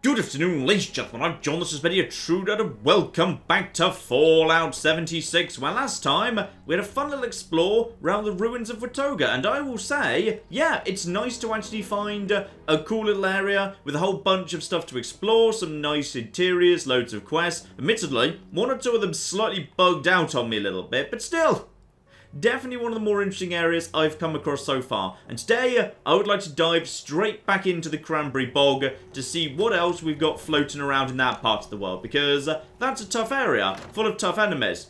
Good afternoon, ladies and gentlemen, I'm John, this is Betty, a true and welcome back to Fallout 76. Well, last time, we had a fun little explore around the ruins of Watoga, and I will say, yeah, it's nice to actually find a cool little area with a whole bunch of stuff to explore, some nice interiors, loads of quests. Admittedly, one or two of them slightly bugged out on me a little bit, but still, definitely one of the more interesting areas I've come across so far. And today, I would like to dive straight back into the Cranberry Bog to see what else we've got floating around in that part of the world. Because that's a tough area, full of tough enemies.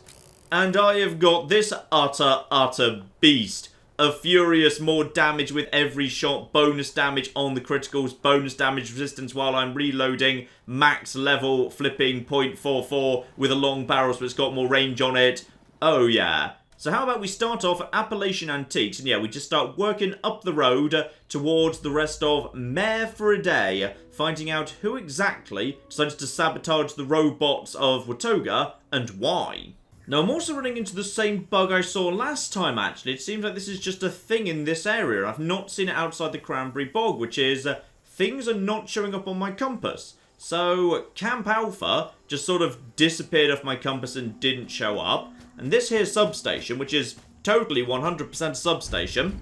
And I have got this utter beast. A furious, more damage with every shot, bonus damage on the criticals, bonus damage resistance while I'm reloading, max level flipping .44 with a long barrel so it's got more range on it. Oh yeah. So how about we start off at Appalachian Antiques, and yeah, we just start working up the road towards the rest of Mayor for a Day, finding out who exactly decided to sabotage the robots of Watoga, and why. Now, I'm also running into the same bug I saw last time, actually. It seems like this is just a thing in this area. I've not seen it outside the Cranberry Bog, which is things are not showing up on my compass. So, Camp Alpha just sort of disappeared off my compass and didn't show up. And this here substation, which is totally 100% substation,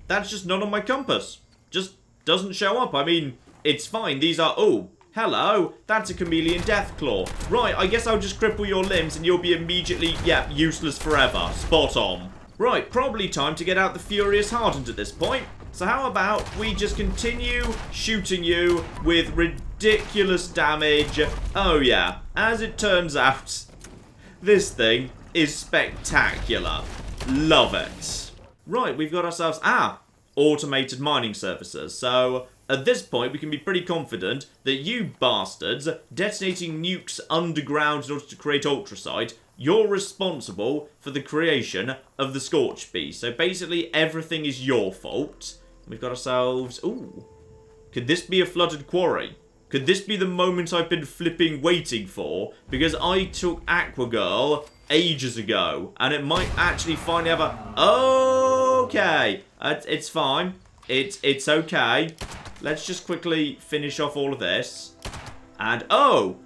that's just not on my compass. Just doesn't show up. I mean, it's fine. These are... Oh, hello. That's a chameleon deathclaw. Right, I guess I'll just cripple your limbs and you'll be immediately, yeah, useless forever. Spot on. Right, probably time to get out the Furious Hardened at this point. So how about we just continue shooting you with ridiculous damage. Oh, yeah. As it turns out, this thing is spectacular. Love it. Right, we've got ourselves, automated mining services. So, at this point, we can be pretty confident that you bastards detonating nukes underground in order to create ultracite, you're responsible for the creation of the Scorch Beast. So basically, everything is your fault. We've got ourselves, ooh. Could this be a flooded quarry? Could this be the moment I've been flipping waiting for? Because I took Aqua Girl ages ago, and it might actually finally have a... Okay, it's fine. It's okay. Let's just quickly finish off all of this. And, oh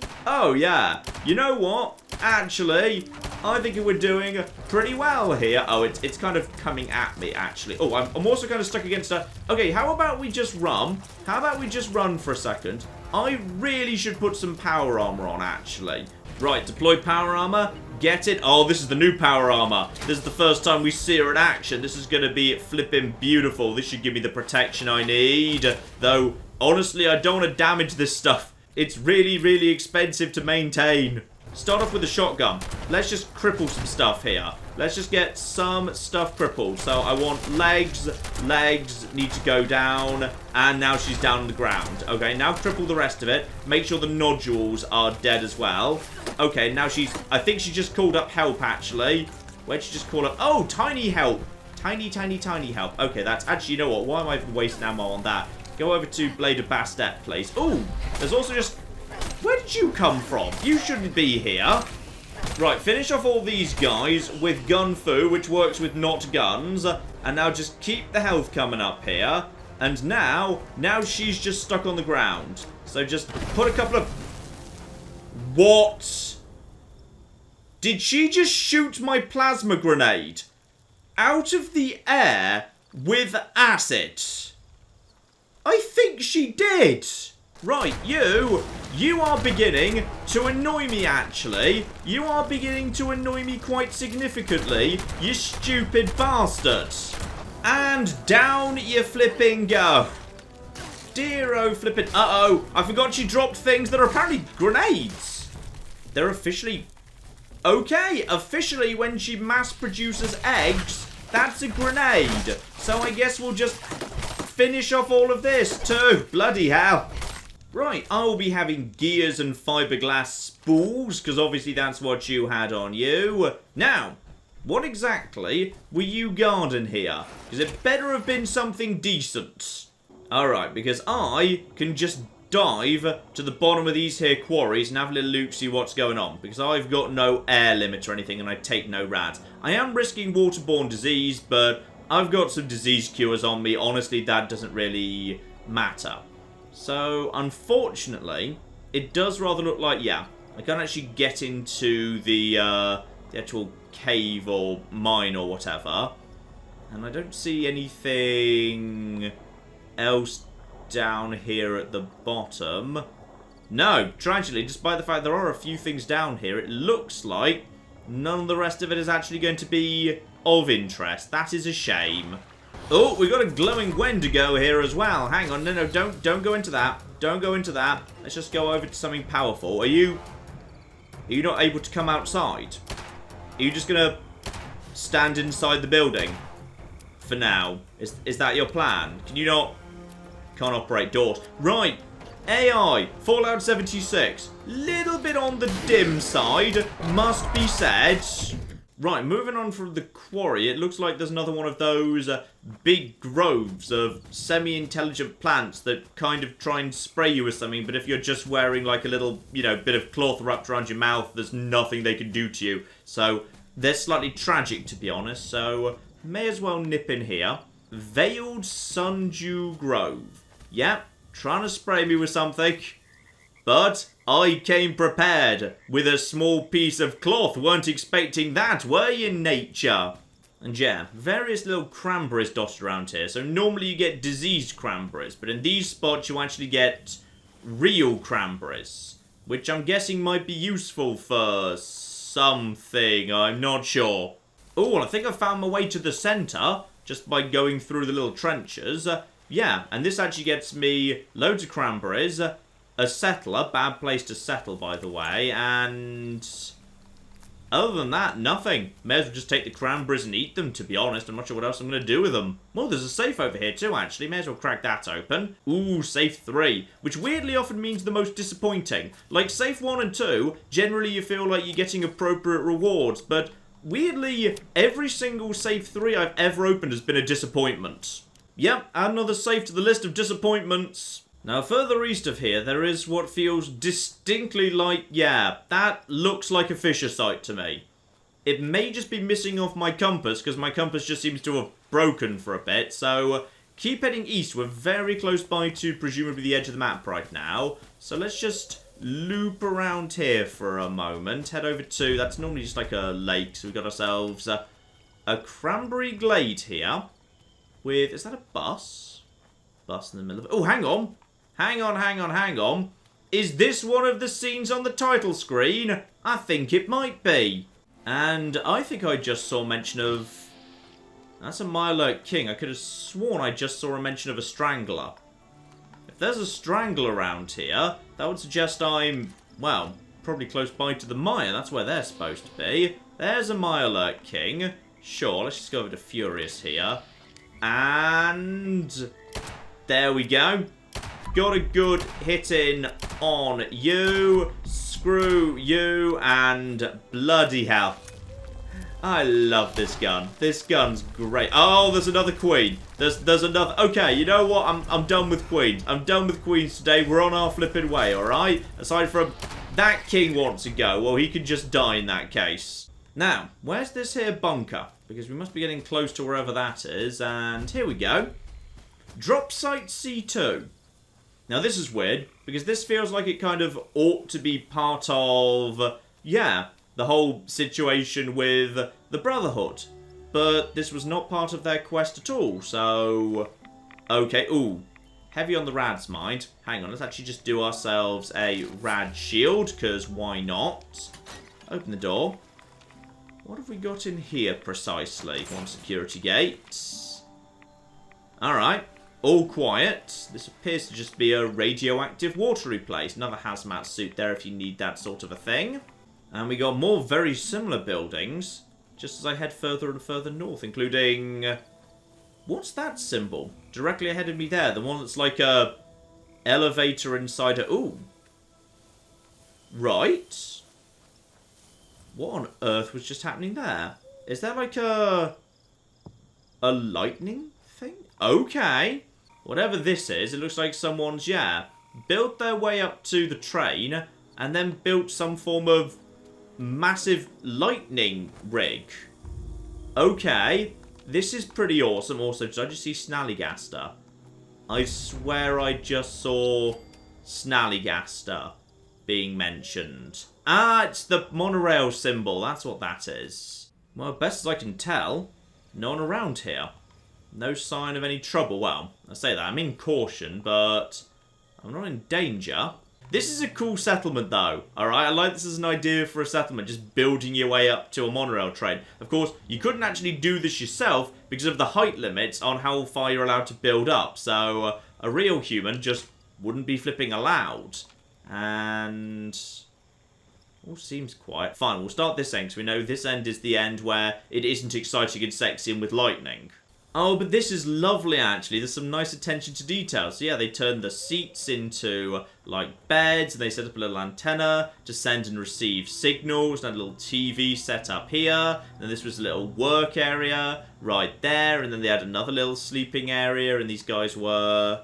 yeah. You know what? Actually, I think we're doing pretty well here. Oh, it's kind of coming at me, actually. Oh, I'm also kind of stuck against a... Okay, how about we just run? How about we just run for a second? I really should put some power armor on, actually. Right, deploy power armor. Get it? Oh, this is the new power armor. This is the first time we see her in action. This is going to be flipping beautiful. This should give me the protection I need. Though, honestly, I don't want to damage this stuff. It's really, really expensive to maintain. Start off with a shotgun. Let's just cripple some stuff here. Let's just get some stuff crippled. So I want legs need to go down, and now she's down on the ground. Okay, now cripple the rest of it. Make sure the nodules are dead as well. Okay, now I think she just called up help, actually. Where'd she just call up? Oh, tiny help. Tiny help. Okay, that's actually, you know what? Why am I wasting ammo on that? Go over to Blade of Bastet, please. Ooh, there's also just... Where did you come from? You shouldn't be here. Right, finish off all these guys with gun fu, which works with not guns. And now just keep the health coming up here. And now she's just stuck on the ground. So just put a couple of... What? Did she just shoot my plasma grenade out of the air with acid? I think she did. Right, you are beginning to annoy me, actually. You are beginning to annoy me quite significantly, you stupid bastard. And down you flipping go. Dear oh flipping... Uh-oh, I forgot she dropped things that are apparently grenades. They're officially... Okay, officially when she mass produces eggs, that's a grenade. So I guess we'll just finish off all of this too. Bloody hell. Right, I'll be having gears and fiberglass spools, because obviously that's what you had on you. Now, what exactly were you guarding here? Because it better have been something decent. Alright, because I can just dive to the bottom of these here quarries and have a little look, see what's going on. Because I've got no air limit or anything, and I take no rad. I am risking waterborne disease, but I've got some disease cures on me. Honestly, that doesn't really matter. So, unfortunately, it does rather look like, yeah, I can't actually get into the actual cave or mine or whatever. And I don't see anything else down here at the bottom. No, tragically, despite the fact there are a few things down here, it looks like none of the rest of it is actually going to be of interest. That is a shame. Oh, we've got a glowing Wendigo here as well. Hang on, no, don't go into that. Don't go into that. Let's just go over to something powerful. Are you not able to come outside? Are you just gonna stand inside the building for now? Is that your plan? Can you not? Can't operate doors. Right. AI, Fallout 76. Little bit on the dim side, must be said. Right, moving on from the quarry, it looks like there's another one of those big groves of semi-intelligent plants that kind of try and spray you with something, but if you're just wearing like a little, bit of cloth wrapped around your mouth, there's nothing they can do to you. So, they're slightly tragic, to be honest, so may as well nip in here. Veiled Sundew Grove. Yep, trying to spray me with something. But I came prepared with a small piece of cloth. Weren't expecting that, were you, nature? And yeah, various little cranberries dotted around here. So normally you get diseased cranberries, but in these spots you actually get real cranberries, which I'm guessing might be useful for something. I'm not sure. Oh, I think I found my way to the centre just by going through the little trenches. Yeah, and this actually gets me loads of cranberries. A settler, bad place to settle, by the way, and other than that, nothing. May as well just take the cranberries and eat them, to be honest. I'm not sure what else I'm going to do with them. Well, there's a safe over here too, actually. May as well crack that open. Ooh, safe 3, which weirdly often means the most disappointing. Like, safe 1 and 2, generally you feel like you're getting appropriate rewards, but weirdly, every single safe 3 I've ever opened has been a disappointment. Yep, add another safe to the list of disappointments. Now, further east of here, there is what feels distinctly like, yeah, that looks like a fissure site to me. It may just be missing off my compass, because my compass just seems to have broken for a bit, so keep heading east. We're very close by to presumably the edge of the map right now. So let's just loop around here for a moment. Head over to, that's normally just like a lake, so we've got ourselves a cranberry glade here. With, is that a bus? Bus in the middle of it. Oh, hang on. Hang on. Is this one of the scenes on the title screen? I think it might be. And I think I just saw mention of... That's a Myalert King. I could have sworn I just saw a mention of a strangler. If there's a strangler around here, that would suggest I'm, well, probably close by to the mire. That's where they're supposed to be. There's a Myalert King. Sure, let's just go over to Furious here. And... there we go. Got a good hit in on you. Screw you. And bloody hell. I love this gun. This gun's great. Oh, there's another queen. There's another... Okay, you know what? I'm done with queens. I'm done with queens today. We're on our flipping way, alright? Aside from that king wants to go. Well, he can just die in that case. Now, where's this here bunker? Because we must be getting close to wherever that is. And here we go. Drop site C2. Now this is weird, because this feels like it kind of ought to be part of, yeah, the whole situation with the Brotherhood. But this was not part of their quest at all, so... Okay, ooh, heavy on the rad's mind. Hang on, let's actually just do ourselves a rad shield, because why not? Open the door. What have we got in here precisely? One security gate. Alright. All quiet. This appears to just be a radioactive watery place. Another hazmat suit there if you need that sort of a thing. And we got more very similar buildings, just as I head further and further north, including... what's that symbol? Directly ahead of me there. The one that's like a elevator inside a... Ooh. Right. What on earth was just happening there? Is that like a lightning thing? Okay. Whatever this is, it looks like someone's, yeah, built their way up to the train and then built some form of massive lightning rig. Okay. This is pretty awesome. Also, did I just see Snallygaster? I swear I just saw Snallygaster being mentioned. Ah, it's the monorail symbol. That's what that is. Well, best as I can tell, no one around here. No sign of any trouble. Well, I say that. I'm in caution, but I'm not in danger. This is a cool settlement, though. Alright, I like this as an idea for a settlement, just building your way up to a monorail train. Of course, you couldn't actually do this yourself because of the height limits on how far you're allowed to build up. So, a real human just wouldn't be flipping allowed. And all seems quiet. Fine, we'll start this end, because we know this end is the end where it isn't exciting and sexy and with lightning. Oh, but this is lovely, actually. There's some nice attention to detail. So, yeah, they turned the seats into, like, beds, and they set up a little antenna to send and receive signals, and a little TV set up here. And this was a little work area right there, and then they had another little sleeping area, and these guys were...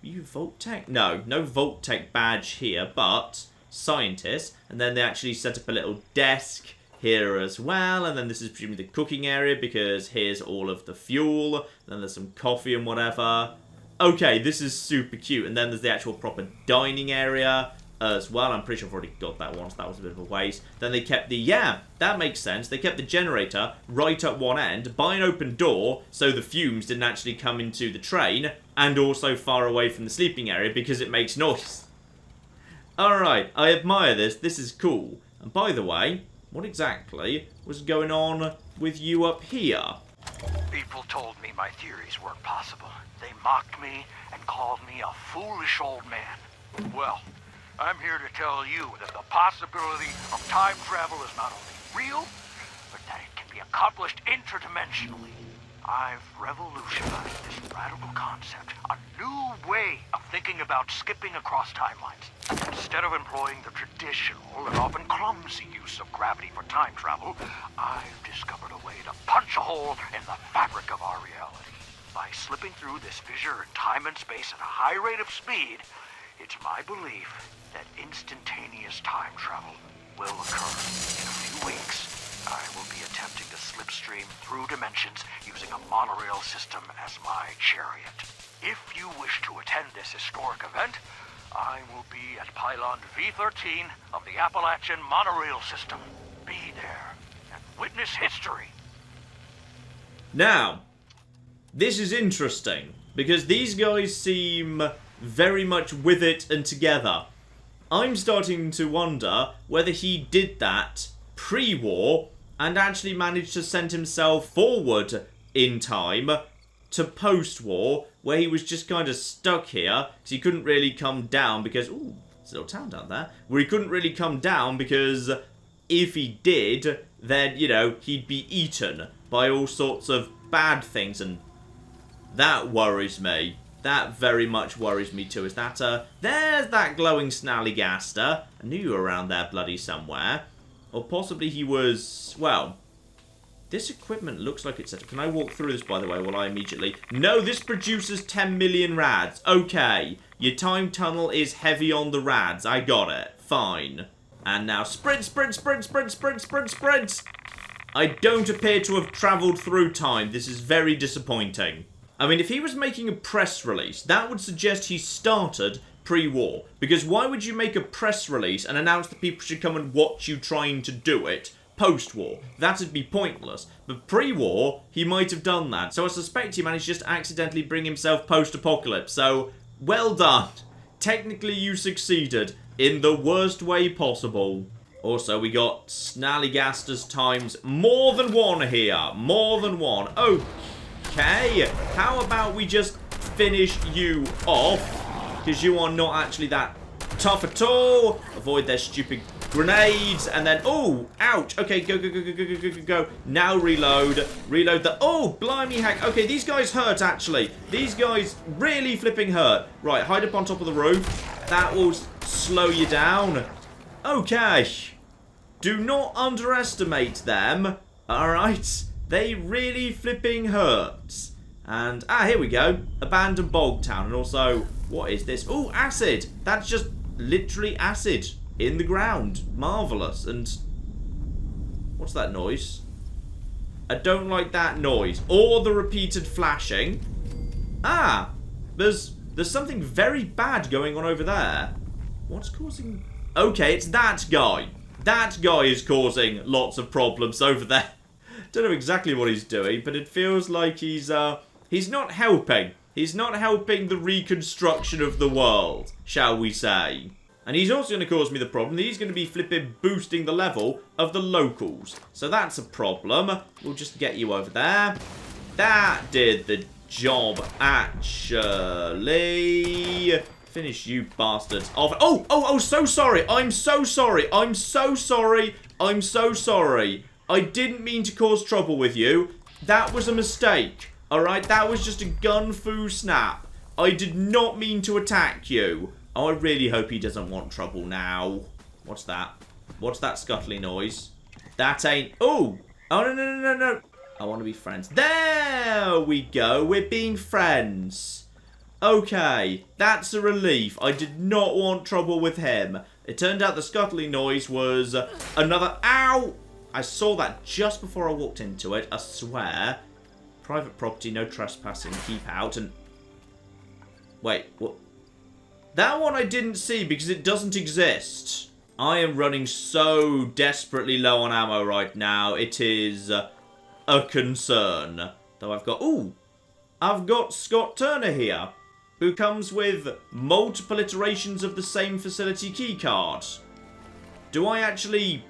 you Vault-Tech? No Vault-Tech badge here, but scientists. And then they actually set up a little desk here as well, and then this is presumably the cooking area because here's all of the fuel, then there's some coffee and whatever. Okay, this is super cute, and then there's the actual proper dining area as well. I'm pretty sure I've already got that one, so that was a bit of a waste. Then they kept the, yeah, that makes sense, they kept the generator right up one end by an open door so the fumes didn't actually come into the train, and also far away from the sleeping area because it makes noise. Alright, I admire this, this is cool. And by the way, what exactly was going on with you up here? People told me my theories weren't possible. They mocked me and called me a foolish old man. Well, I'm here to tell you that the possibility of time travel is not only real, but that it can be accomplished interdimensionally. I've revolutionized this radical concept, a new way of thinking about skipping across timelines. Instead of employing the traditional and often clumsy use of gravity for time travel, I've discovered a way to punch a hole in the fabric of our reality. By slipping through this fissure in time and space at a high rate of speed, it's my belief that instantaneous time travel will occur in a few weeks. I will be attempting to slipstream through dimensions using a monorail system as my chariot. If you wish to attend this historic event, I will be at pylon V13 of the Appalachian monorail system. Be there and witness history. Now, this is interesting, because these guys seem very much with it and together. I'm starting to wonder whether he did that pre-war and actually managed to send himself forward in time to post-war, where he was just kind of stuck here, because he couldn't really come down because... ooh, there's a little town down there. Where he couldn't really come down because if he did, then, you know, he'd be eaten by all sorts of bad things, and that worries me. That very much worries me too. Is that, there's that glowing Snallygaster. I knew you were around there bloody somewhere. Or possibly he was, well, this equipment looks like it's set up. Can I walk through this, by the way, while I immediately... no, this produces 10 million rads. Okay, your time tunnel is heavy on the rads. I got it. Fine. And now sprint, sprint, sprint, sprint, sprint, sprint, sprint. I don't appear to have travelled through time. This is very disappointing. I mean, if he was making a press release, that would suggest he started pre-war. Because why would you make a press release and announce that people should come and watch you trying to do it post-war? That'd be pointless. But pre-war, he might have done that. So I suspect he managed to just accidentally bring himself post-apocalypse. So, well done. Technically, you succeeded in the worst way possible. Also, we got Snallygaster's times more than one here. More than one. Okay. How about we just finish you off? Because you are not actually that tough at all. Avoid their stupid grenades. And then, oh, ouch. Okay, go, go, go, go, go, go, go, go. Now reload. Reload the, oh, blimey heck. Okay, these guys hurt, actually. These guys really flipping hurt. Right, hide up on top of the roof. That will slow you down. Okay. Do not underestimate them. Alright. They really flipping hurt. And, here we go. Abandoned bog town. And also, what is this? Oh, acid. That's just literally acid in the ground. Marvellous. And what's that noise? I don't like that noise. Or the repeated flashing. There's There's something very bad going on over there. What's causing... Okay, it's that guy. That guy is causing lots of problems over there. Don't know exactly what he's doing, but it feels like he's not helping. He's not helping the reconstruction of the world, shall we say. And he's also going to cause me the problem that he's going to be flipping boosting the level of the locals. So that's a problem. We'll just get you over there. That did the job, actually. Finish you bastards off. Oh, so sorry. I'm so sorry. I'm so sorry. I'm so sorry. I didn't mean to cause trouble with you. That was a mistake. Alright, that was just a gun-fu snap. I did not mean to attack you. Oh, I really hope he doesn't want trouble now. What's that? What's that scuttly noise? That ain't... Oh! Oh, no. I want to be friends. There we go. We're being friends. Okay. That's a relief. I did not want trouble with him. It turned out the scuttly noise was another... Ow! I saw that just before I walked into it. I swear. Private property, no trespassing. Keep out and... Wait, what? That one I didn't see because it doesn't exist. I am running so desperately low on ammo right now. It is a concern. Though I've got... Ooh! I've got Scott Turner here, who comes with multiple iterations of the same facility keycard. Do I actually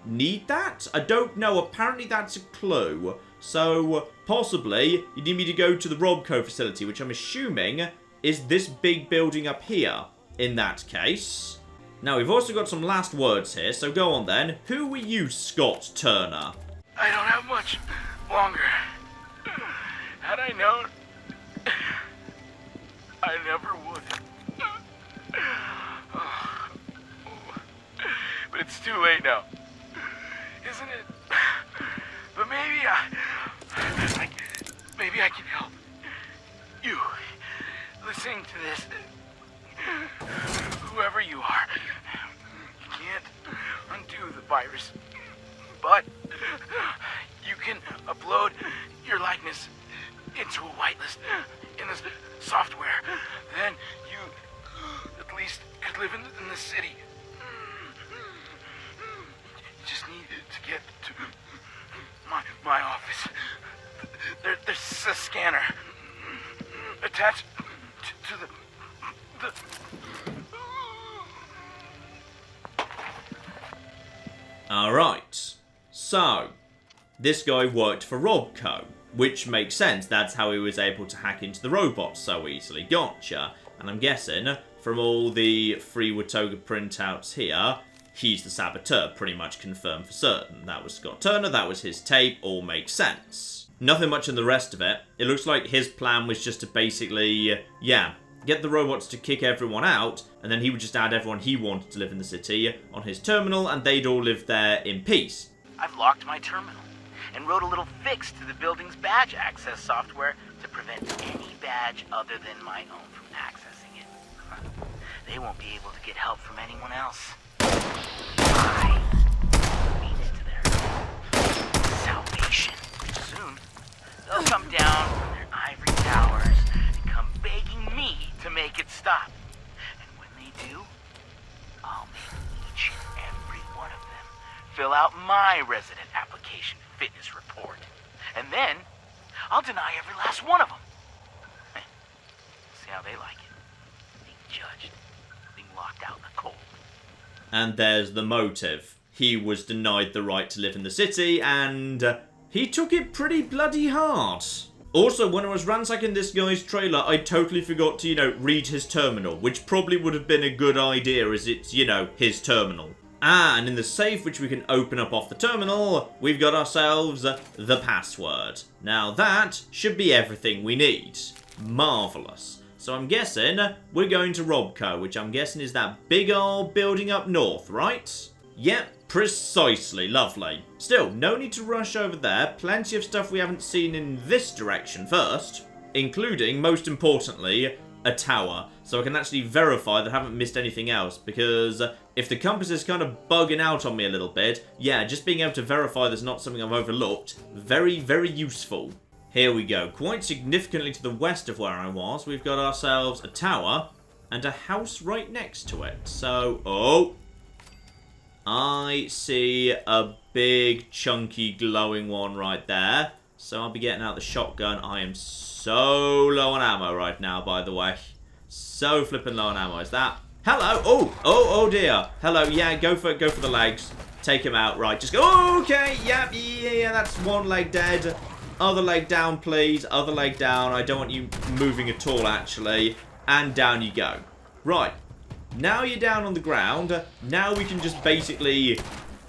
need that? I don't know. Apparently that's a clue. So, possibly, you need me to go to the RobCo facility, which I'm assuming... is this big building up here, in that case. Now, we've also got some last words here, so go on then. Who were you, Scott Turner? I don't have much longer. Had I known, I never would. But it's too late now, isn't it? But maybe I can help you. Listening to this, whoever you are, you can't undo the virus, but you can upload your likeness into a whitelist in this software. Then you at least could live in the city. You just need to get to my office. There's a scanner attached to the... Alright. So, this guy worked for RobCo, which makes sense. That's how he was able to hack into the robots so easily. Gotcha. And I'm guessing, from all the free Watoga printouts here, he's the saboteur, pretty much confirmed for certain. That was Scott Turner, that was his tape, all makes sense. Nothing much in the rest of it. It looks like his plan was just to basically, get the robots to kick everyone out, and then he would just add everyone he wanted to live in the city on his terminal, and they'd all live there in peace. I've locked my terminal and wrote a little fix to the building's badge access software to prevent any badge other than my own from accessing it. They won't be able to get help from anyone else. I means to their salvation. Soon, they'll come down from their ivory towers and come begging me to make it stop. And when they do, I'll make each and every one of them fill out my resident application fitness report. And then, I'll deny every last one of them. See how they like it. Being judged. Being locked out in the cold. And there's the motive. He was denied the right to live in the city, and he took it pretty bloody hard. Also, when I was ransacking this guy's trailer, I totally forgot to, read his terminal, which probably would have been a good idea as it's, his terminal. Ah, and in the safe, which we can open up off the terminal, we've got ourselves the password. Now that should be everything we need. Marvellous. So I'm guessing we're going to RobCo, which I'm guessing is that big old building up north, right? Yep, precisely. Lovely. Still, no need to rush over there. Plenty of stuff we haven't seen in this direction first, including, most importantly, a tower. So I can actually verify that I haven't missed anything else, because if the compass is kind of bugging out on me a little bit, just being able to verify there's not something I've overlooked, very, very useful. Here we go. Quite significantly to the west of where I was, we've got ourselves a tower and a house right next to it. So, oh, I see a big, chunky, glowing one right there. So I'll be getting out the shotgun. I am so low on ammo right now, by the way. So flipping low on ammo. Is that? Hello. Oh dear. Hello. Yeah, go for the legs. Take him out. Right. Just go. Oh, okay. Yep. Yeah. That's one leg dead. Other leg down, please. Other leg down. I don't want you moving at all, actually. And down you go. Right. Now you're down on the ground. Now we can just basically...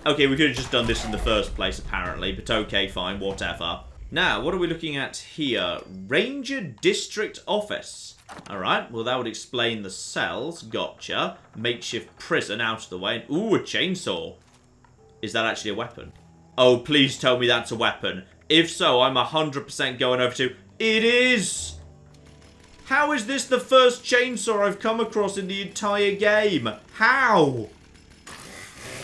Okay, we could have just done this in the first place, apparently. But okay, fine. Whatever. Now, what are we looking at here? Ranger District Office. Alright, well that would explain the cells. Gotcha. Makeshift prison out of the way. Ooh, a chainsaw. Is that actually a weapon? Oh, please tell me that's a weapon. If so, I'm 100% going over to... It is! How is this the first chainsaw I've come across in the entire game? How?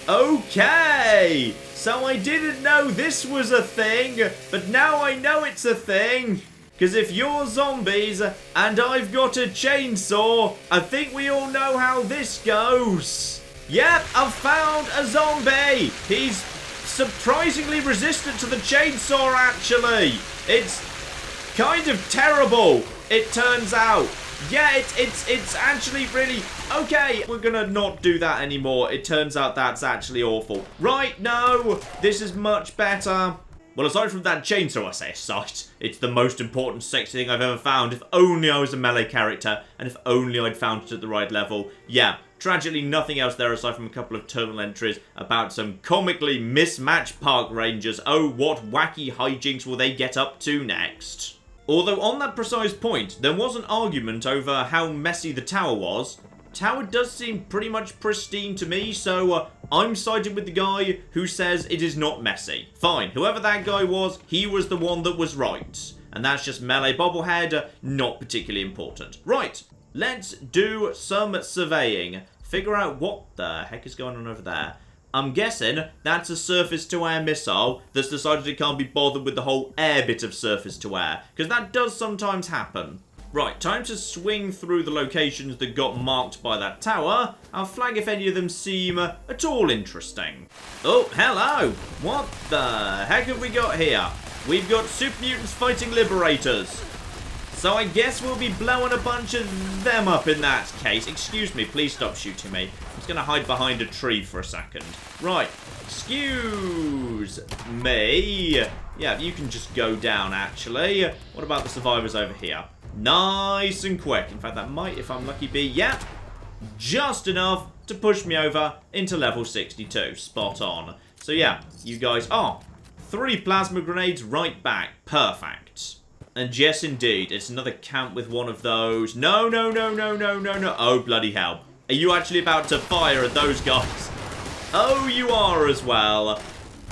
Okay! So I didn't know this was a thing, but now I know it's a thing. Because if you're zombies and I've got a chainsaw, I think we all know how this goes. Yep, I've found a zombie. He's surprisingly resistant to the chainsaw, actually. It's kind of terrible, it turns out. Yeah, it's actually really... Okay, we're gonna not do that anymore. It turns out that's actually awful. Right, no, this is much better. Well, aside from that chainsaw, I say aside, it's the most important sexy thing I've ever found. If only I was a melee character, and if only I'd found it at the right level. Yeah, tragically nothing else there aside from a couple of terminal entries about some comically mismatched park rangers. Oh, what wacky hijinks will they get up to next? Although on that precise point, there was an argument over how messy the tower was. Tower does seem pretty much pristine to me, so I'm siding with the guy who says it is not messy. Fine, whoever that guy was, he was the one that was right. And that's just melee bobblehead, not particularly important. Right, let's do some surveying. Figure out what the heck is going on over there. I'm guessing that's a surface-to-air missile that's decided it can't be bothered with the whole air bit of surface-to-air, because that does sometimes happen. Right, time to swing through the locations that got marked by that tower. I'll flag if any of them seem at all interesting. Oh, hello! What the heck have we got here? We've got super mutants fighting liberators. So I guess we'll be blowing a bunch of them up in that case. Excuse me, please stop shooting me. I'm just going to hide behind a tree for a second. Right, excuse me. Yeah, you can just go down, actually. What about the survivors over here? Nice and quick. In fact, that might, if I'm lucky, be, yeah, just enough to push me over into level 62. Spot on. So yeah, you guys, 3 plasma grenades right back. Perfect. And yes, indeed, it's another camp with one of those. No. Oh, bloody hell. Are you actually about to fire at those guys? Oh, you are as well.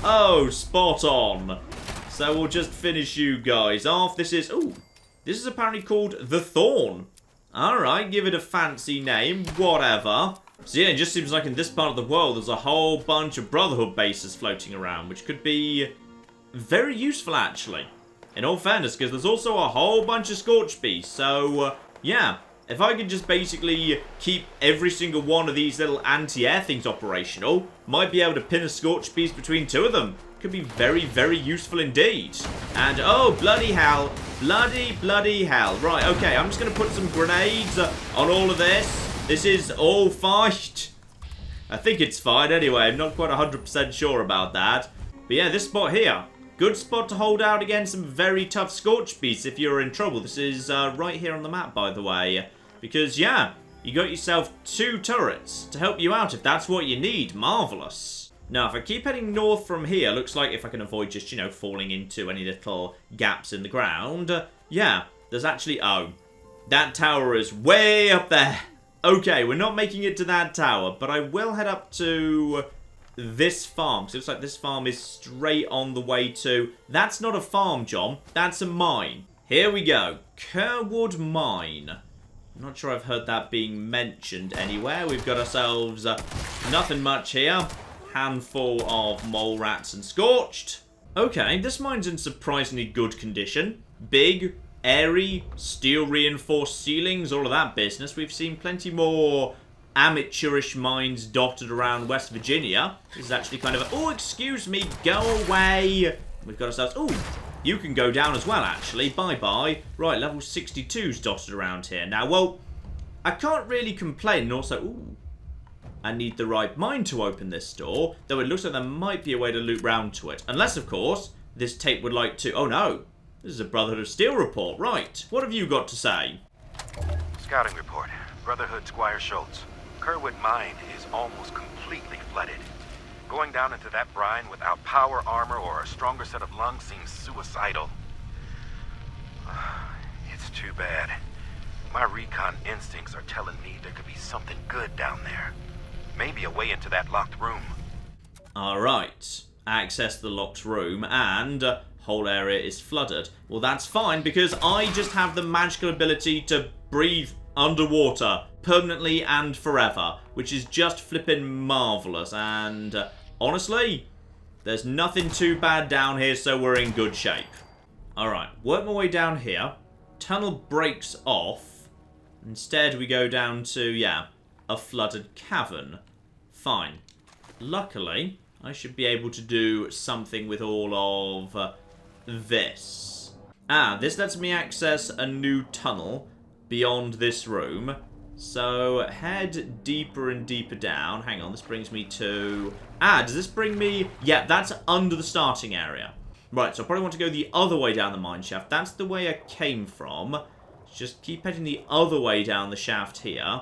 Oh, spot on. So we'll just finish you guys off. This is, ooh. This is apparently called The Thorn. Alright, give it a fancy name, whatever. So yeah, it just seems like in this part of the world there's a whole bunch of Brotherhood bases floating around, which could be very useful actually. In all fairness, because there's also a whole bunch of Scorch Beasts, so yeah. If I could just basically keep every single one of these little anti-air things operational, might be able to pin a Scorch Beast between 2 of them. Could be very, very useful indeed. And, oh, bloody hell. Bloody hell. Right, okay, I'm just going to put some grenades on all of this. This is all fine. I think it's fine anyway. I'm not quite 100% sure about that. But yeah, this spot here. Good spot to hold out against some very tough Scorch Beasts if you're in trouble. This is right here on the map, by the way. Because, yeah, you got yourself 2 turrets to help you out if that's what you need. Marvellous. Now, if I keep heading north from here, looks like if I can avoid just, you know, falling into any little gaps in the ground. Yeah, there's actually, oh, that tower is way up there. Okay, we're not making it to that tower, but I will head up to this farm. So it looks like this farm is straight on the way to... That's not a farm, John. That's a mine. Here we go. Kerwood Mine. I'm not sure I've heard that being mentioned anywhere. We've got ourselves nothing much here. Handful of mole rats and scorched. Okay, this mine's in surprisingly good condition. big, airy, steel-reinforced ceilings, all of that business. We've seen plenty more amateurish mines dotted around West Virginia. This is actually kind of a... Oh, excuse me, go away. We've got ourselves... Oh, you can go down as well, actually. Bye-bye. Right, level 62's dotted around here. Now, well, I can't really complain. And also, ooh, I need the right mine to open this door, though it looks like there might be a way to loop round to it. Unless, of course, this tape would like to... Oh, no. This is a Brotherhood of Steel report. Right. What have you got to say? Scouting report. Brotherhood Squire Schultz. Kerwood Mine is almost completely flooded. Going down into that brine without power armor or a stronger set of lungs seems suicidal. It's too bad. My recon instincts are telling me there could be something good down there. Maybe a way into that locked room. Alright. Access the locked room and whole area is flooded. Well, that's fine because I just have the magical ability to breathe underwater permanently and forever, which is just flipping marvelous. And honestly, there's nothing too bad down here, so we're in good shape. Alright, work my way down here. Tunnel breaks off. Instead, we go down to, yeah, a flooded cavern. Fine. Luckily, I should be able to do something with all of this. This lets me access a new tunnel beyond this room. So, head deeper and deeper down. Hang on, this brings me to... does this bring me... Yeah, that's under the starting area. Right, so I probably want to go the other way down the mine shaft. That's the way I came from. Just keep heading the other way down the shaft here.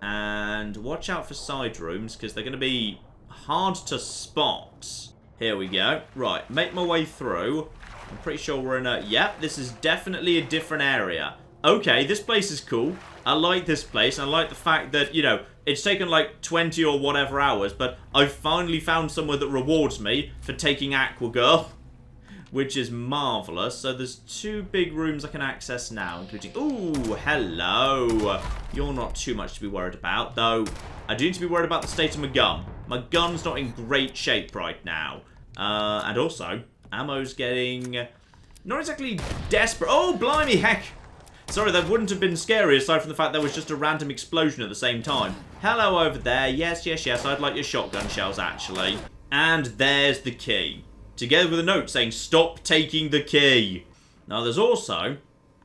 And watch out for side rooms, because they're going to be hard to spot. Here we go. Right, make my way through. I'm pretty sure we're in a... Yep, this is definitely a different area. Okay, this place is cool. I like this place. I like the fact that, you know, it's taken like 20 or whatever hours, but I've finally found somewhere that rewards me for taking Aqua Girl, which is marvellous. So there's 2 big rooms I can access now, including... Ooh, hello. You're not too much to be worried about, though I do need to be worried about the state of my gun. My gun's not in great shape right now. And also, ammo's getting... Not exactly desperate. Oh, blimey, heck. Sorry, that wouldn't have been scary, aside from the fact there was just a random explosion at the same time. Hello over there. Yes, yes, yes. I'd like your shotgun shells, actually. And there's the key. Together with a note saying, stop taking the key. Now, there's also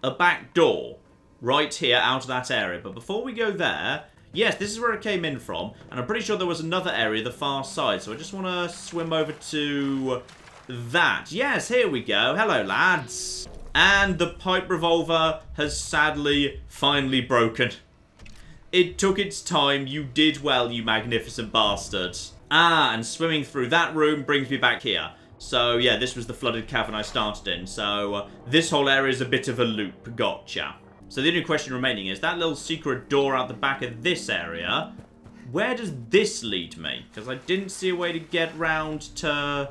a back door right here out of that area. But before we go there, yes, this is where it came in from. And I'm pretty sure there was another area the far side. So I just want to swim over to that. Yes, here we go. Hello, lads. And the pipe revolver has sadly finally broken. It took its time. You did well, you magnificent bastard. And swimming through that room brings me back here. So, yeah, this was the flooded cavern I started in. So, this whole area is a bit of a loop. Gotcha. So, the only question remaining is that little secret door out the back of this area. Where does this lead me? Because I didn't see a way to get round to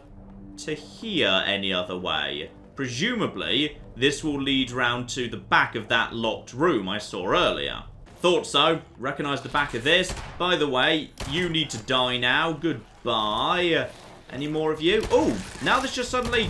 here any other way. Presumably, this will lead round to the back of that locked room I saw earlier. Thought so. Recognise the back of this. By the way, you need to die now. Goodbye. Any more of you? Oh, now there's just suddenly...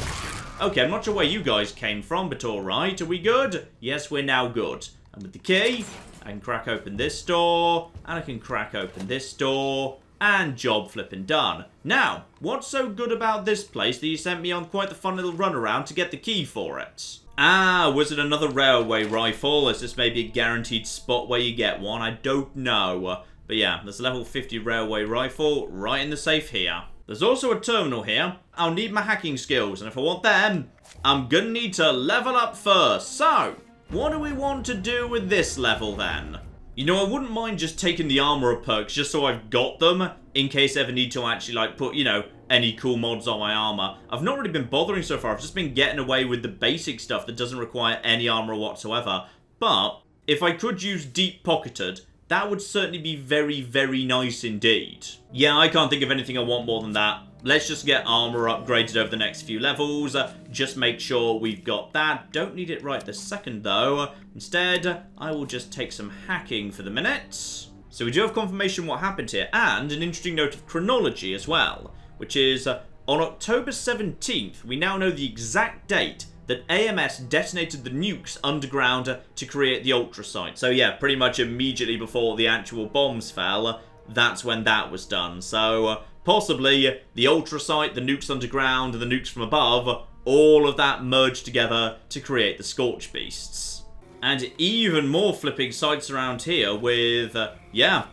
Okay, I'm not sure where you guys came from, but alright. Are we good? Yes, we're now good. And with the key, I can crack open this door. And I can crack open this door. And job flipping done. Now, what's so good about this place that you sent me on quite the fun little runaround to get the key for it? Was it another railway rifle? Is this maybe a guaranteed spot where you get one? I don't know. But yeah, there's a level 50 railway rifle right in the safe here. There's also a terminal here. I'll need my hacking skills, and if I want them, I'm gonna need to level up first. So, what do we want to do with this level then? You know, I wouldn't mind just taking the armor perks just so I've got them in case I ever need to actually, like, put, you know, any cool mods on my armor. I've not really been bothering so far. I've just been getting away with the basic stuff that doesn't require any armor whatsoever. But if I could use deep pocketed, that would certainly be very, very nice indeed. Yeah, I can't think of anything I want more than that. Let's just get armor upgraded over the next few levels. Just make sure we've got that. Don't need it right this second, though. Instead, I will just take some hacking for the minute. So we do have confirmation what happened here, and an interesting note of chronology as well, which is on October 17th, we now know the exact date that AMS detonated the nukes underground to create the ultrasite. So yeah, pretty much immediately before the actual bombs fell, that's when that was done. So possibly the ultrasite, the nukes underground, and the nukes from above, all of that merged together to create the Scorch Beasts. And even more flipping sights around here with, yeah,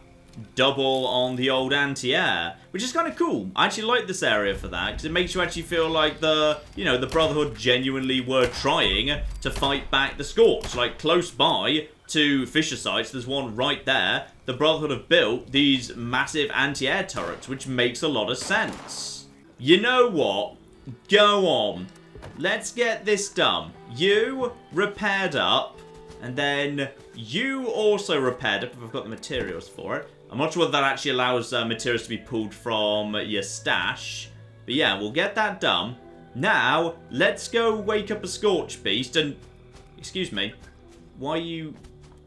double on the old anti-air, which is kind of cool. I actually like this area for that, because it makes you actually feel like the Brotherhood genuinely were trying to fight back the Scorch. Like, close by to Fisher sites, there's one right there. The Brotherhood have built these massive anti-air turrets, which makes a lot of sense. You know what? Go on. Let's get this done. You repaired up, and then you also repaired up if I've got the materials for it. I'm not sure whether that actually allows materials to be pulled from your stash. But yeah, we'll get that done. Now, let's go wake up a Scorch Beast and... Excuse me. Why you...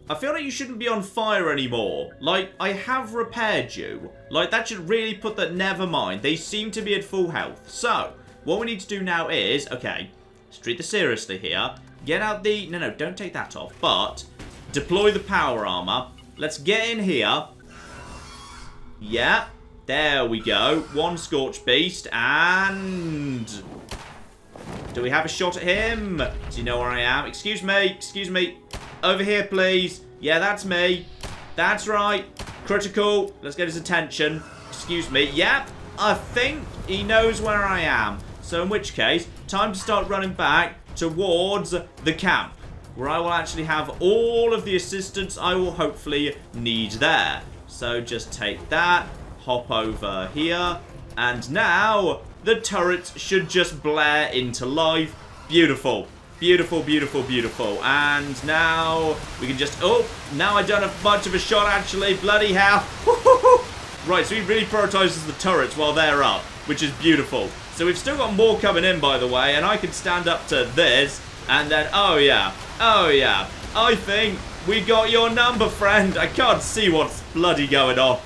I feel like you shouldn't be on fire anymore. Like, I have repaired you. Like, that should really put that... Never mind. They seem to be at full health. So, what we need to do now is... Okay, let's treat this seriously here. Get out the... No, don't take that off. But, deploy the power armor. Let's get in here. Yeah, there we go. One Scorch Beast, and... Do we have a shot at him? Do you know where I am? Excuse me. Over here, please. Yeah, that's me. That's right. Critical. Let's get his attention. Excuse me. Yep, I think he knows where I am. So in which case, time to start running back towards the camp, where I will actually have all of the assistance I will hopefully need there. So just take that, hop over here, and now the turrets should just blare into life. Beautiful. Beautiful, beautiful, beautiful. And now we can just... Oh, now I don't have much of a shot, actually. Bloody hell. Right, so he really prioritizes the turrets while they're up, which is beautiful. So we've still got more coming in, by the way, and I can stand up to this, and then... Oh, yeah. I think... We got your number, friend. I can't see what's bloody going on.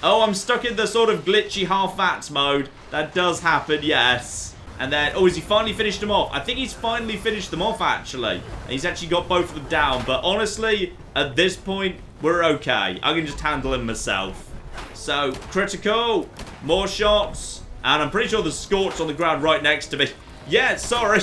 Oh, I'm stuck in the sort of glitchy half-vats mode. That does happen, yes. And then, oh, has he finally finished them off? I think he's finally finished them off, actually. And he's actually got both of them down. But honestly, at this point, we're okay. I can just handle him myself. So, critical. More shots. And I'm pretty sure there's Scorch on the ground right next to me. Yeah, sorry.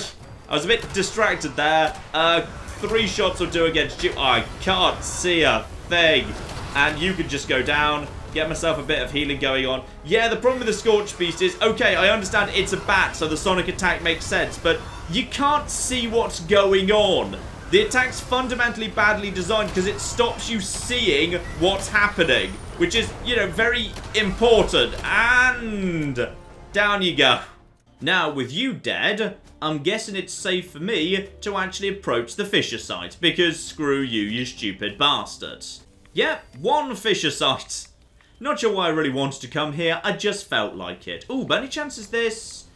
I was a bit distracted there. 3 shots will do against you. I can't see a thing. And you can just go down. Get myself a bit of healing going on. Yeah, the problem with the Scorch Beast is, okay, I understand it's a bat, so the sonic attack makes sense, but you can't see what's going on. The attack's fundamentally badly designed because it stops you seeing what's happening, which is, you know, very important. And down you go. Now, with you dead, I'm guessing it's safe for me to actually approach the Fisher site, because screw you, you stupid bastards. Yep, one Fisher site. Not sure why I really wanted to come here, I just felt like it. Ooh, but any chance is this...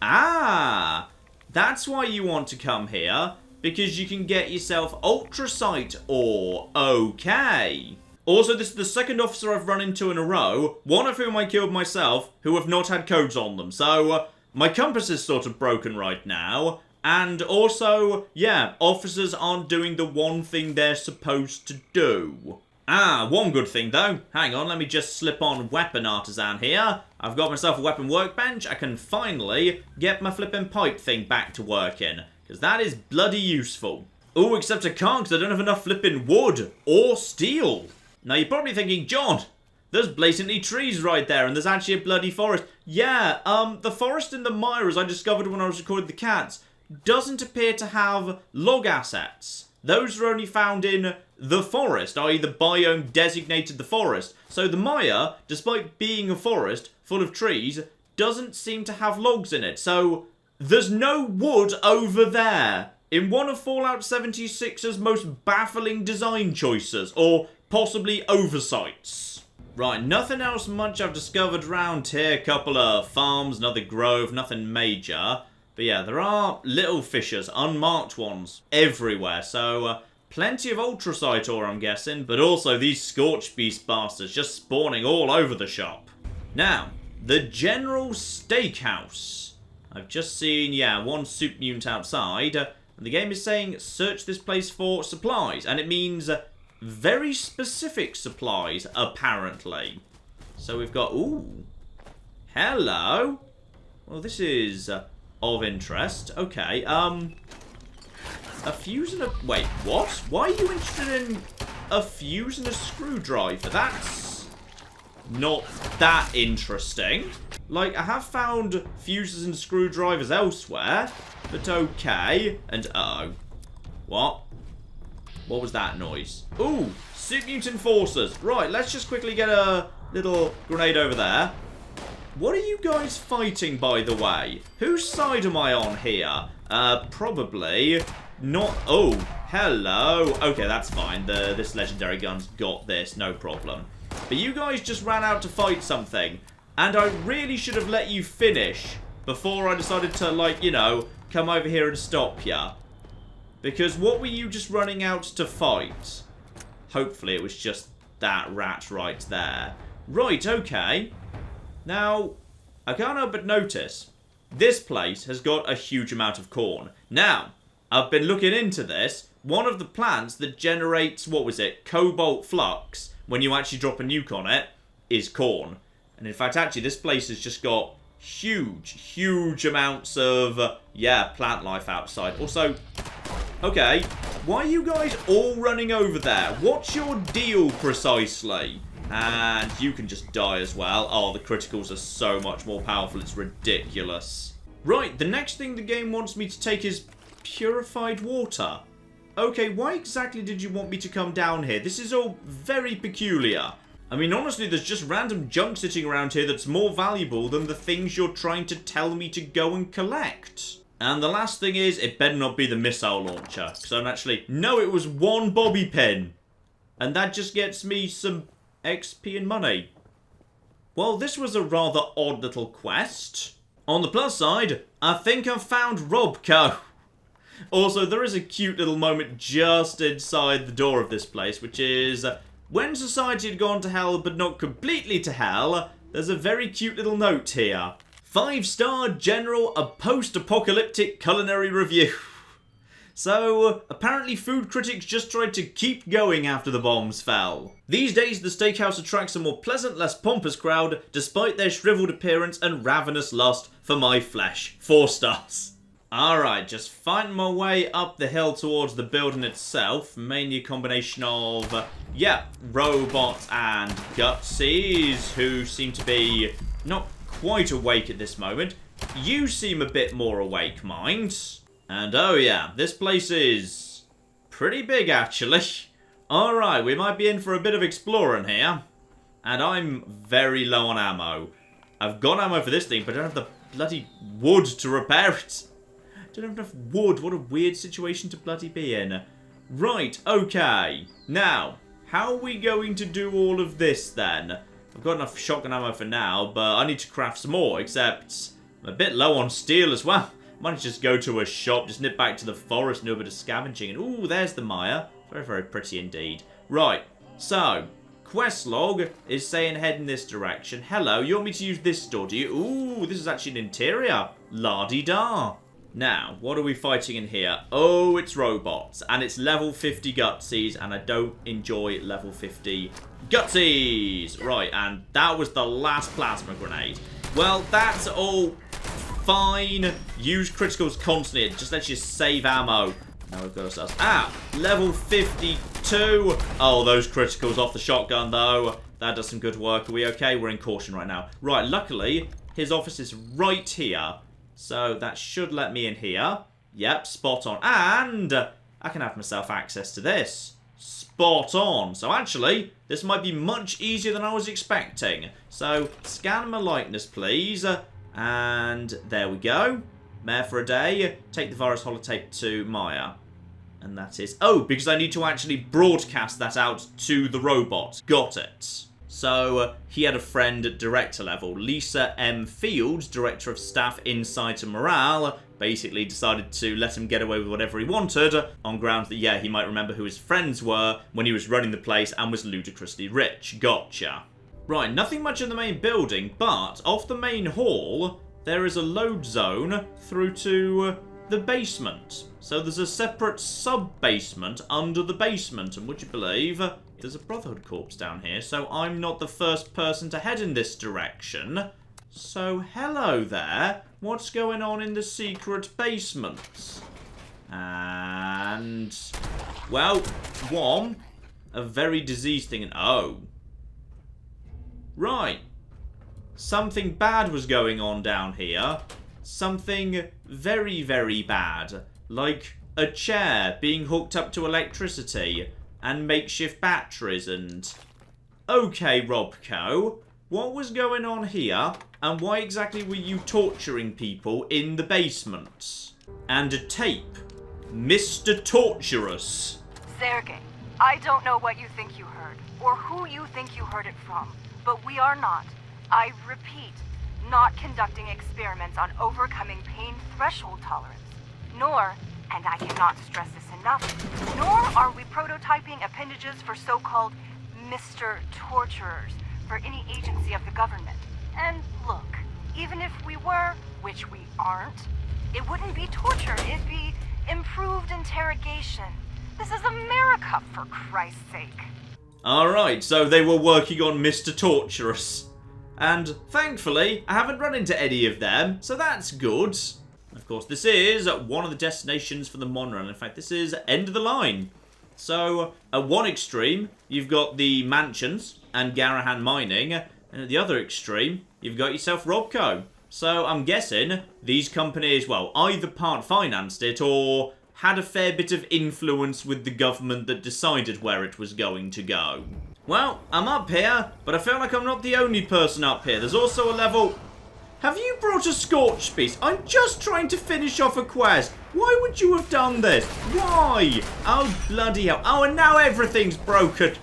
Ah, that's why you want to come here, because you can get yourself ultrasite ore. Okay. Also, this is the second officer I've run into in a row, one of whom I killed myself, who have not had codes on them, so... my compass is sort of broken right now, and also, yeah, officers aren't doing the one thing they're supposed to do. Ah, one good thing though. Hang on, let me just slip on weapon artisan here. I've got myself a weapon workbench. I can finally get my flipping pipe thing back to working, because that is bloody useful. Oh, except I can't because I don't have enough flipping wood or steel. Now you're probably thinking, John, there's blatantly trees right there, and there's actually a bloody forest. Yeah, the forest in the mire, as I discovered when I was recording the cats, doesn't appear to have log assets. Those are only found in the forest, i.e. the biome designated the forest. So the mire, despite being a forest full of trees, doesn't seem to have logs in it. So there's no wood over there. In one of Fallout 76's most baffling design choices, or possibly oversights. Right, nothing else much I've discovered around here. Couple of farms, another grove, nothing major. But yeah, there are little fissures, unmarked ones, everywhere. So, plenty of ultrasite ore, I'm guessing. But also these Scorch Beast bastards just spawning all over the shop. Now, the General Steakhouse. I've just seen, yeah, one soup mutant outside. And the game is saying, search this place for supplies. And it means very specific supplies, apparently. So we've got, ooh, hello. Well, this is of interest. Okay, a fuse and a... Wait, what? Why are you interested in a fuse and a screwdriver? That's not that interesting. Like, I have found fuses and screwdrivers elsewhere, but okay. And, uh-oh. What? What was that noise? Ooh, Soup Mutant Forces. Right, let's just quickly get a little grenade over there. What are you guys fighting, by the way? Whose side am I on here? Probably not... Oh, hello. Okay, that's fine. This legendary gun's got this, no problem. But you guys just ran out to fight something. And I really should have let you finish before I decided to, like, you know, come over here and stop ya. Because what were you just running out to fight? Hopefully it was just that rat right there. Right, okay. Now, I can't help but notice, this place has got a huge amount of corn. Now, I've been looking into this. One of the plants that generates, what was it, cobalt flux, when you actually drop a nuke on it, is corn. And in fact, actually, this place has just got huge amounts of, yeah, plant life outside. Also, okay, why are you guys all running over there? What's your deal, precisely? And you can just die as well. Oh, the criticals are so much more powerful, it's ridiculous. Right, the next thing the game wants me to take is purified water. Okay, why exactly did you want me to come down here? This is all very peculiar. I mean, honestly, there's just random junk sitting around here that's more valuable than the things you're trying to tell me to go and collect. And the last thing is, it better not be the missile launcher. Because I'm actually... No, it was one bobby pin. And that just gets me some XP and money. Well, this was a rather odd little quest. On the plus side, I think I've found RobCo. Also, there is a cute little moment just inside the door of this place, which is... when society had gone to hell, but not completely to hell, there's a very cute little note here. 5-star general, a post-apocalyptic culinary review. So, apparently food critics just tried to keep going after the bombs fell. These days, the Steakhouse attracts a more pleasant, less pompous crowd, despite their shriveled appearance and ravenous lust for my flesh. 4 stars. Alright, just find my way up the hill towards the building itself. Mainly a combination of, yeah, robots and gutsies who seem to be not quite awake at this moment. You seem a bit more awake, mind. And oh yeah, this place is pretty big actually. Alright, we might be in for a bit of exploring here. And I'm very low on ammo. I've got ammo for this thing, but I don't have the bloody wood to repair it. I don't have enough wood. What a weird situation to bloody be in. Right, okay. Now, how are we going to do all of this then? I've got enough shotgun ammo for now, but I need to craft some more, except I'm a bit low on steel as well. Might just go to a shop, just nip back to the forest and do a bit of scavenging. And ooh, there's the mire. Very, very pretty indeed. Right, so, quest log is saying head in this direction. Hello, you want me to use this door, do you? Ooh, this is actually an interior. La-di-da. Now, what are we fighting in here? Oh, it's robots. And it's level 50 gutsies, and I don't enjoy level 50 gutsies. Right, and that was the last plasma grenade. Well, that's all fine. Use criticals constantly. It just lets you save ammo. Now we've got ourselves... Ah! Level 52. Oh, those criticals off the shotgun, though. That does some good work. Are we okay? We're in caution right now. Right, luckily, his office is right here. So that should let me in here. Yep, spot on. And I can have myself access to this. Spot on. So actually, this might be much easier than I was expecting. So, scan my likeness, please. And there we go. Mayor for a day. Take the virus holotape to Maya. And that is... Oh, because I need to actually broadcast that out to the robot. Got it. So, he had a friend at director level. Lisa M. Fields, director of staff Insight and Morale, basically decided to let him get away with whatever he wanted on grounds that, yeah, he might remember who his friends were when he was running the place and was ludicrously rich. Gotcha. Right, nothing much in the main building, but off the main hall, there is a load zone through to the basement. So there's a separate sub-basement under the basement. And would you believe there's a Brotherhood corpse down here. So I'm not the first person to head in this direction. So hello there. What's going on in the secret basements? And, well, one, a very diseased thing. And oh. Right. Something bad was going on down here. Something very, very bad. Like a chair being hooked up to electricity and makeshift batteries and... Okay, RobCo, what was going on here and why exactly were you torturing people in the basements? And a tape. Mr. Torturous. Sergey, I don't know what you think you heard or who you think you heard it from, but we are not, I repeat, not conducting experiments on overcoming pain threshold tolerance. Nor, and I cannot stress this enough, nor are we prototyping appendages for so-called Mr. Torturers for any agency of the government. And look, even if we were, which we aren't, it wouldn't be torture, it'd be improved interrogation. This is America, for Christ's sake. Alright, so they were working on Mr. Torturous. And thankfully, I haven't run into any of them, so that's good. Of course, this is one of the destinations for the monorail. In fact, this is end of the line. So, at one extreme, you've got the mansions and Garahan mining. And at the other extreme, you've got yourself RobCo. So, I'm guessing these companies, well, either part financed it or had a fair bit of influence with the government that decided where it was going to go. Well, I'm up here, but I feel like I'm not the only person up here. There's also a level... Have you brought a Scorch Beast? I'm just trying to finish off a quest. Why would you have done this? Why? Oh, bloody hell. Oh, and now everything's broken.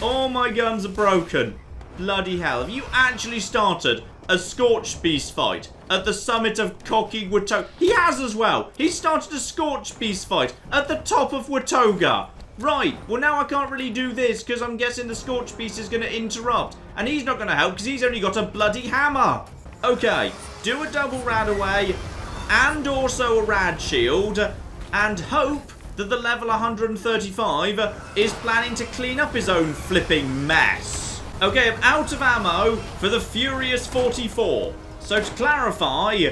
All my guns are broken. Bloody hell. Have you actually started a Scorch Beast fight at the summit of cocky Watoga? He has as well. He started a Scorch Beast fight at the top of Watoga. Right, well now I can't really do this because I'm guessing the Scorch Beast is going to interrupt. And he's not going to help because he's only got a bloody hammer. Okay, do a double rad away and also a rad shield and hope that the level 135 is planning to clean up his own flipping mess. Okay, I'm out of ammo for the Furious 44. So to clarify,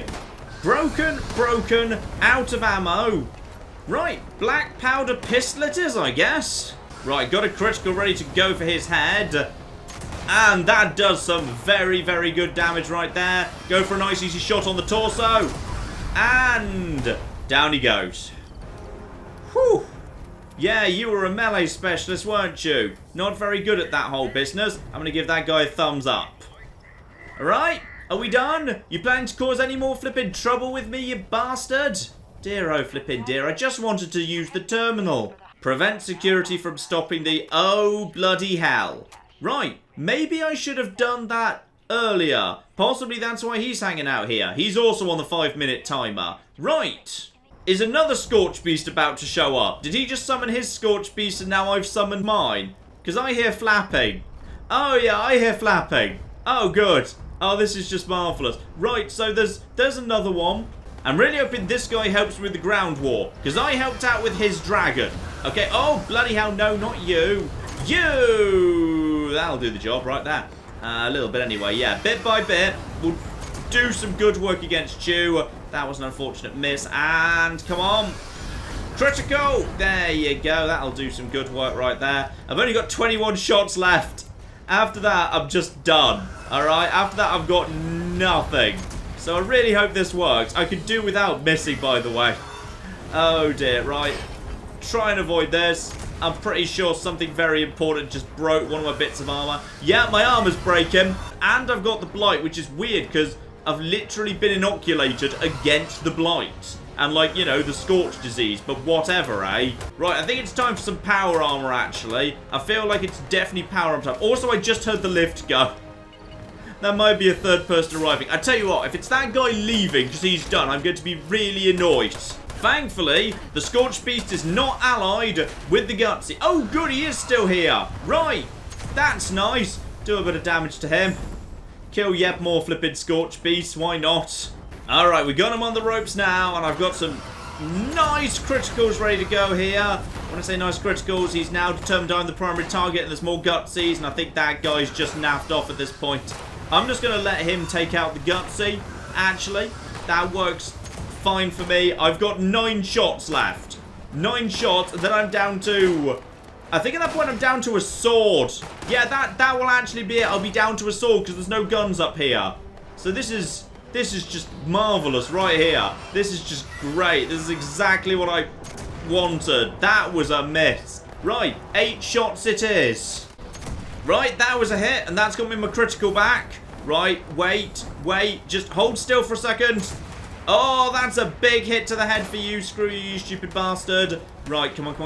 broken, out of ammo. Right, black powder pistol it is, I guess. Right, got a critical ready to go for his head. And that does some very, very good damage right there. Go for a nice easy shot on the torso. And down he goes. Whew. Yeah, you were a melee specialist, weren't you? Not very good at that whole business. I'm going to give that guy a thumbs up. Alright, are we done? You planning to cause any more flipping trouble with me, you bastard? Dear oh flipping dear, I just wanted to use the terminal. Prevent security from stopping the... Oh, bloody hell. Right, maybe I should have done that earlier. Possibly that's why he's hanging out here. He's also on the 5-minute timer. Right. Is another Scorch Beast about to show up? Did he just summon his Scorch Beast and now I've summoned mine? Because I hear flapping. Oh yeah, I hear flapping. Oh good. Oh, this is just marvellous. Right, so there's another one. I'm really hoping this guy helps with the ground war. Because I helped out with his dragon. Okay, oh bloody hell, no, not you. You! That'll do the job right there. A little bit anyway, yeah. Bit by bit, we'll do some good work against you. That was an unfortunate miss. And come on. Critical! There you go. That'll do some good work right there. I've only got 21 shots left. After that, I'm just done. Alright? After that, I've got nothing. So I really hope this works. I could do without missing, by the way. Oh dear, right. Try and avoid this. I'm pretty sure something very important just broke one of my bits of armor. Yeah, my armor's breaking. And I've got the blight, which is weird because I've literally been inoculated against the blight. And like, you know, the scorch disease, but whatever, eh? Right, I think it's time for some power armor, actually. I feel like it's definitely power armor time. Also, I just heard the lift go. That might be a third person arriving. I tell you what, if it's that guy leaving because he's done, I'm going to be really annoyed. Thankfully, the Scorch Beast is not allied with the Gutsy. Oh, good, he is still here. Right, that's nice. Do a bit of damage to him. Kill yet more flippin' Scorch Beasts, why not? Alright, we got him on the ropes now, and I've got some nice criticals ready to go here. When I say nice criticals, he's now determined I'm the primary target, and there's more gutsies, and I think that guy's just naffed off at this point. I'm just going to let him take out the gutsy, actually. That works fine for me. I've got 9 shots left. 9 shots, and then I'm down to... I think at that point I'm down to a sword. Yeah, that will actually be it. I'll be down to a sword because there's no guns up here. So this is just marvelous right here. This is just great. This is exactly what I wanted. That was a miss. Right, 8 shots it is. Right, that was a hit, and that's got me my critical back. Right, wait, just hold still for a second. Oh, that's a big hit to the head for you. Screw you, you stupid bastard. Right, come on.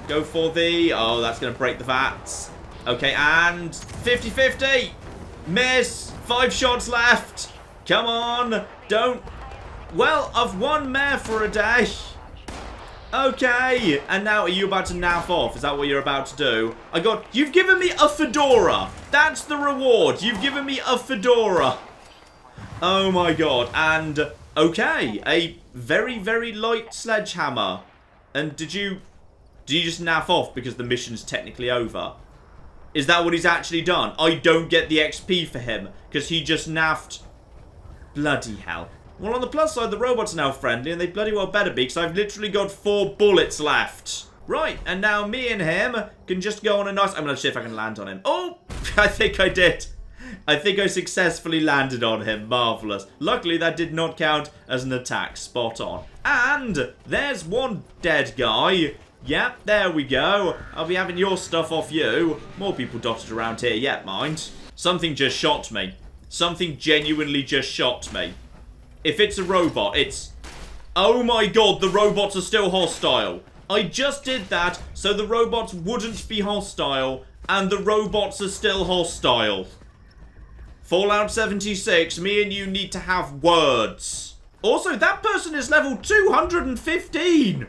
Go for the... Oh, that's going to break the vats. Okay, and 50-50. Miss. 5 shots left. Come on. Don't... Well, I've won mare for a day. Okay. And now are you about to naff off? Is that what you're about to do? You've given me a fedora. That's the reward. You've given me a fedora. Oh my god. And, okay. A very, very light sledgehammer. And did you just naff off because the mission's technically over? Is that what he's actually done? I don't get the XP for him because he just naffed. Bloody hell. Well, on the plus side, the robots are now friendly, and they bloody well better be, because I've literally got 4 bullets left. Right, and now me and him can just go on a nice... I'm going to see if I can land on him. Oh, I think I did. I think I successfully landed on him. Marvellous. Luckily, that did not count as an attack. Spot on. And there's one dead guy. Yep, there we go. I'll be having your stuff off you. More people dotted around here yet, mind. Something just shot me. Something genuinely just shot me. If it's a robot, it's... Oh my god, the robots are still hostile. I just did that so the robots wouldn't be hostile, and the robots are still hostile. Fallout 76, me and you need to have words. Also, that person is level 215.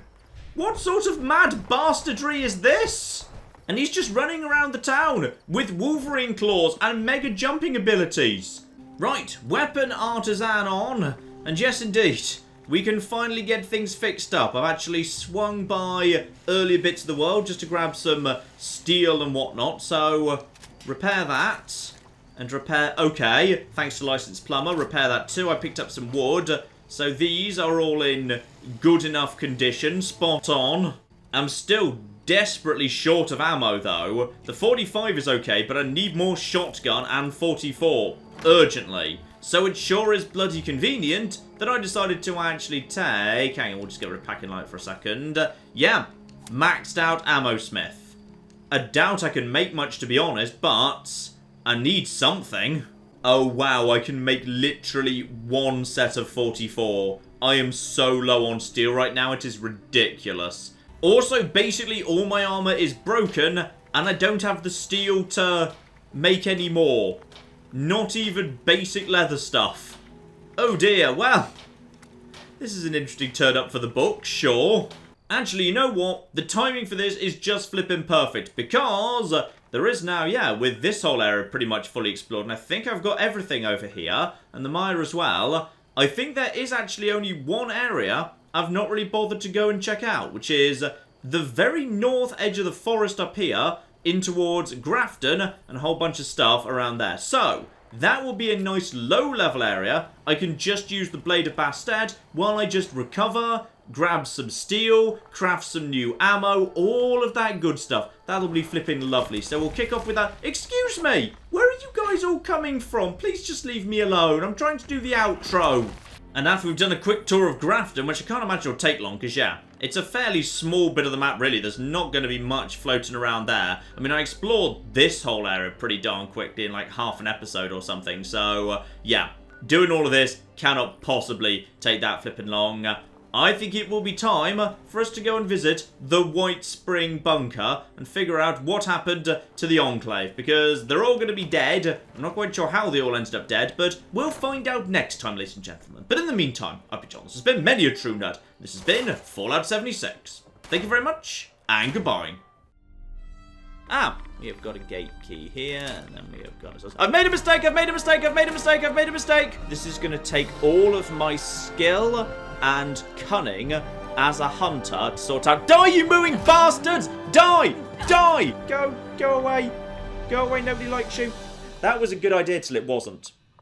What sort of mad bastardry is this? And he's just running around the town with Wolverine claws and mega jumping abilities. Right, weapon artisan on. And yes, indeed, we can finally get things fixed up. I've actually swung by earlier bits of the world just to grab some steel and whatnot. So, repair that. And repair... Okay, thanks to Licensed Plumber. Repair that too. I picked up some wood. So these are all in good enough condition. Spot on. I'm still desperately short of ammo, though. The 45 is okay, but I need more shotgun and 44. Urgently. So it sure is bloody convenient that I decided to actually take... Hang on, we'll just get rid of packing light for a second. Yeah, maxed out ammo smith. I doubt I can make much, to be honest, but I need something. Oh wow, I can make literally 1 set of 44. I am so low on steel right now, it is ridiculous. Also, basically all my armor is broken, and I don't have the steel to make any more. Not even basic leather stuff. Oh dear, well, this is an interesting turn up for the book, sure. Actually, you know what? The timing for this is just flipping perfect, because there is now, yeah, with this whole area pretty much fully explored, and I think I've got everything over here, and the mire as well. I think there is actually only one area I've not really bothered to go and check out, which is the very north edge of the forest up here, in towards Grafton, and a whole bunch of stuff around there. So, that will be a nice low-level area. I can just use the Blade of Bastet while I just recover, grab some steel, craft some new ammo, all of that good stuff. That'll be flipping lovely. So we'll kick off with that. Excuse me, where are you guys all coming from? Please just leave me alone. I'm trying to do the outro. And after we've done a quick tour of Grafton, which I can't imagine will take long, because yeah, it's a fairly small bit of the map really. There's not going to be much floating around there. I mean, I explored this whole area pretty darn quickly in like half an episode or something. So yeah, doing all of this cannot possibly take that flipping long. I think it will be time for us to go and visit the White Spring Bunker and figure out what happened to the Enclave, because they're all going to be dead. I'm not quite sure how they all ended up dead, but we'll find out next time, ladies and gentlemen. But in the meantime, I've been John. This has been Many a True Nerd. This has been Fallout 76. Thank you very much, and goodbye. We have got a gate key here, and then we have got a... I've made a mistake! I've made a mistake! I've made a mistake! I've made a mistake! This is going to take all of my skill and cunning as a hunter to sort out... Die, you mooing bastards! Die! Die! Go away. Go away, nobody likes you. That was a good idea till it wasn't.